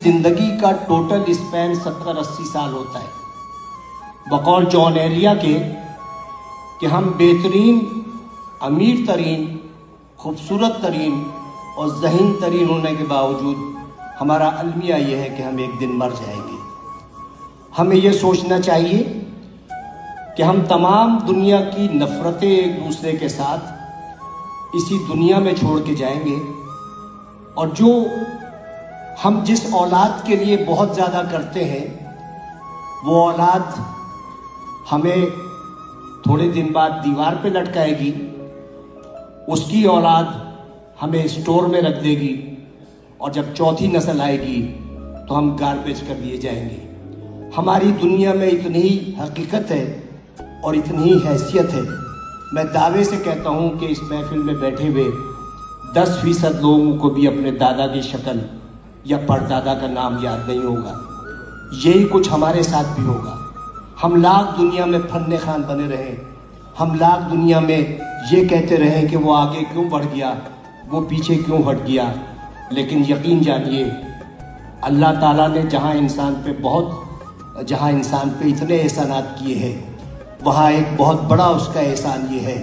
जिंदगी का total span 70-80 साल होता है बकौल जॉन एरिया के कि हम बेहतरीन, अमीर तरीन, खूबसूरत तरीन और ज़हीन तरीन होने के बावजूद हमारा अलमिया ये है कि हम एक दिन मर जाएंगे। हमें ये सोचना चाहिए कि हम तमाम दुनिया की नफ़रतें एक दूसरे के साथ इसी दुनिया में छोड़ के जाएंगे और जो हम जिस औलाद के लिए बहुत ज़्यादा करते हैं वो औलाद हमें थोड़े दिन बाद दीवार पे लटकाएगी, उसकी औलाद हमें स्टोर में रख देगी और जब चौथी नस्ल आएगी तो हम गार्बेज कर दिए जाएंगे। हमारी दुनिया में इतनी ही हकीकत है और इतनी ही हैसियत है। मैं दावे से कहता हूँ कि इस महफिल में बैठे हुए 10% लोगों को भी अपने दादा की शक्ल या परदादा का नाम याद नहीं होगा। यही कुछ हमारे साथ भी होगा। हम लाख दुनिया में फन्ने खान बने रहे, हम लाख दुनिया में ये कहते रहे कि वो आगे क्यों बढ़ गया, वो पीछे क्यों हट गया, लेकिन यकीन जानिए अल्लाह ताला ने जहाँ इंसान पे इतने एहसानात किए हैं वहाँ एक बहुत बड़ा उसका एहसान ये है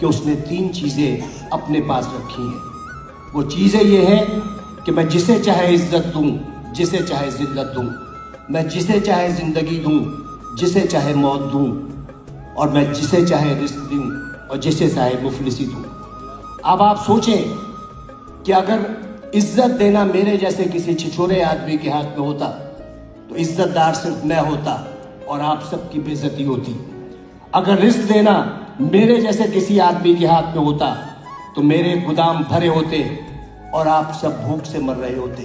कि उसने 3 चीज़ें अपने पास रखी हैं। वो चीज़ें ये हैं कि मैं जिसे चाहे इज्जत दूं, जिसे चाहे ज़िल्लत दूं, मैं जिसे चाहे ज़िंदगी दूं, जिसे चाहे मौत दूं और मैं जिसे चाहे रिस्क दूं और जिसे चाहे मुफलिसी दूं। अब आप सोचें कि अगर इज्जत देना मेरे जैसे किसी छिछोरे आदमी के हाथ में होता तो इज्जतदार सिर्फ मैं होता और आप सबकी बेइज्जती होती। अगर रिस्क देना मेरे जैसे किसी आदमी के हाथ में होता तो मेरे गोदाम भरे होते और आप सब भूख से मर रहे होते।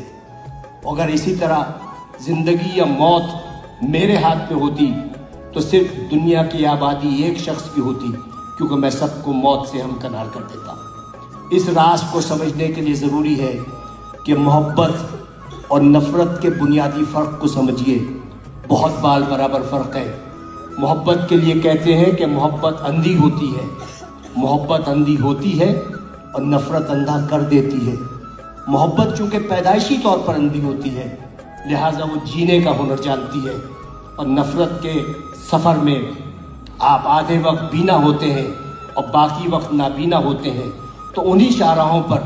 अगर इसी तरह ज़िंदगी या मौत मेरे हाथ में होती तो सिर्फ दुनिया की आबादी एक शख्स की होती, क्योंकि मैं सबको मौत से हमकनार कर देता। इस राज को समझने के लिए ज़रूरी है कि मोहब्बत और नफ़रत के बुनियादी फ़र्क को समझिए। बहुत बाल बराबर फ़र्क है। मोहब्बत के लिए कहते हैं कि मोहब्बत अंधी होती है, मोहब्बत अंधी होती है और नफ़रत अंधा कर देती है। मोहब्बत चूँकि पैदाइशी तौर पर अंधी होती है लिहाजा वो जीने का हुनर जानती है और नफ़रत के सफ़र में आप आधे वक्त बीना होते हैं और बाकी वक्त नाबीना होते हैं। तो उन्हीं शाहराहों पर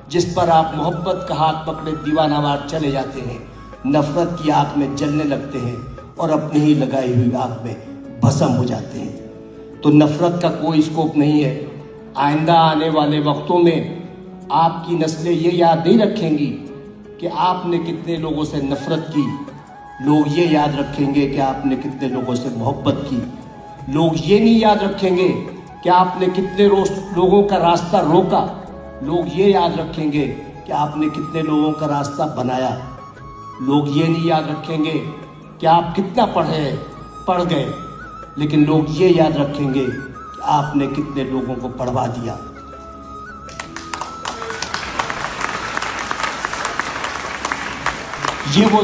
जिस पर आप मोहब्बत का हाथ पकड़े दीवानावार चले जाते हैं, नफ़रत की आग में जलने लगते हैं और अपनी ही लगाई हुई आग में भस्म हो जाते हैं। तो नफ़रत का कोई स्कोप नहीं है। आइंदा आने वाले वक्तों में आपकी नस्लें ये याद नहीं रखेंगी कि आपने कितने लोगों से नफ़रत की, लोग ये याद रखेंगे कि आपने कितने लोगों से मोहब्बत की। लोग ये नहीं याद रखेंगे कि आपने कितने लोगों का रास्ता रोका, लोग ये याद रखेंगे कि आपने कितने लोगों का रास्ता बनाया। लोग ये नहीं याद रखेंगे कि आप कितना पढ़ गए, लेकिन लोग ये याद रखेंगे कि आपने कितने लोगों को पढ़वा दिया। ये वो